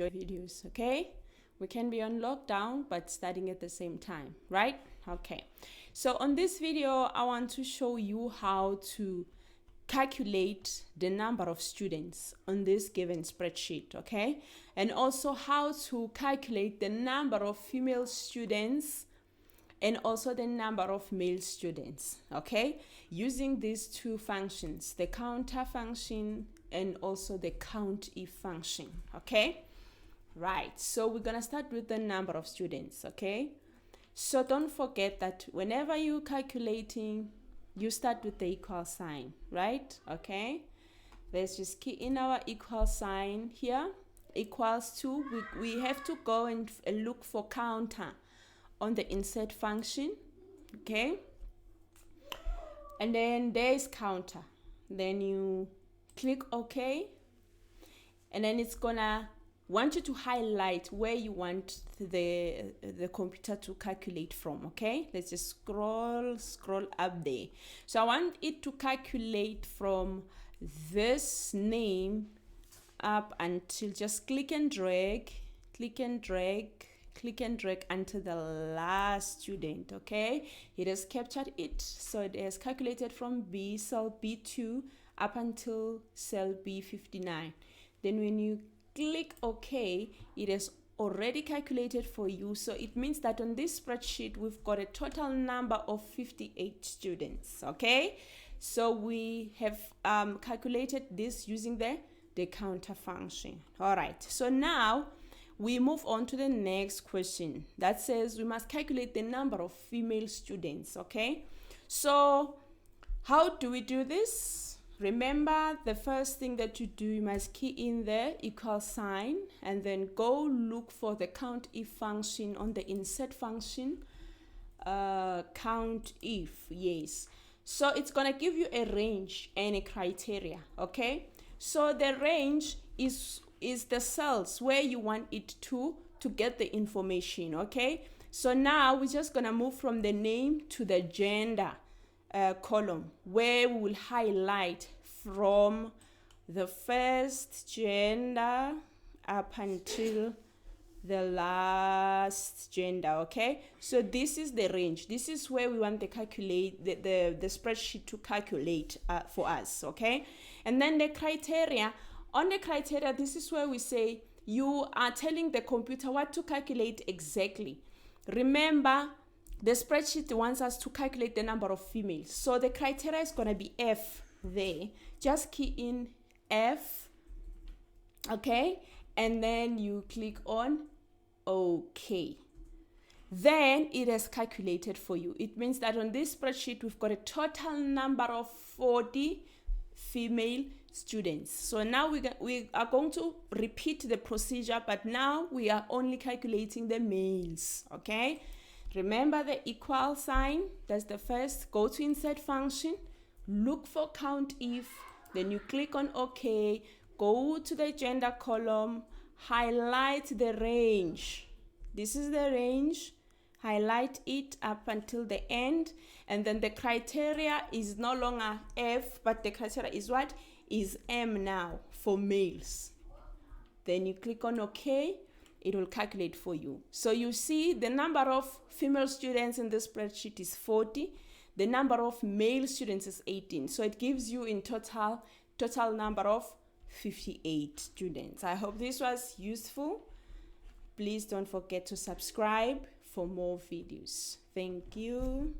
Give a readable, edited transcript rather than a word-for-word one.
videos, okay? We can be on lockdown, but studying at the same time, right? Okay. So on this video, I want to show you how to calculate the number of students on this given spreadsheet, okay? And also how to calculate the number of female students and also the number of male students, okay? Using these two functions, the counter function and also the COUNTIF function, okay? Right, so we're gonna start with the number of students, okay? So don't forget that whenever you're calculating, you start with the equal sign, right? Okay, let's just key in our equal sign here. Equals to, we have to go and look for counter on the insert function, okay? And then there's counter. Then you click OK, and then it's gonna want you to highlight where you want the computer to calculate from, okay? Let's just scroll up there. So I want it to calculate from this name up until, just click and drag until the last student, okay? It has captured it, so it has calculated from cell B2 up until cell B59. Then when you click OK, it has already calculated for you. So it means that on this spreadsheet, we've got a total number of 58 students, okay? So we have calculated this using the counter function. All right, so now we move on to the next question that says we must calculate the number of female students, okay? So how do we do this? Remember, the first thing that you do, you must key in the equal sign and then go look for the COUNTIF function on the insert function, COUNTIF, yes. So it's gonna give you a range and a criteria, okay? So the range is the cells where you want it to get the information, okay? So now we're just gonna move from the name to the gender column, where we will highlight from the first gender up until the last gender, okay? So this is the range. This is where we want the spreadsheet to calculate for us, okay? And then the criteria, on the criteria, this is where we say you are telling the computer what to calculate exactly. Remember, the spreadsheet wants us to calculate the number of females. So the criteria is going to be F there. Just key in F, okay? And then you click on OK. Then it has calculated for you. It means that on this spreadsheet, we've got a total number of 40 female students. So now we are going to repeat the procedure, but now we are only calculating the males, okay? Remember the equal sign, that's the first. Go to insert function, look for COUNTIF, then you click on OK, go to the gender column, highlight the range. This is the range, highlight it up until the end, and then the criteria is no longer F, but the criteria is what? Is M now for males. Then you click on OK. It will calculate for you. So you see the number of female students in this spreadsheet is 40. The number of male students is 18. So it gives you in total number of 58 students. I hope this was useful. Please don't forget to subscribe for more videos. Thank you.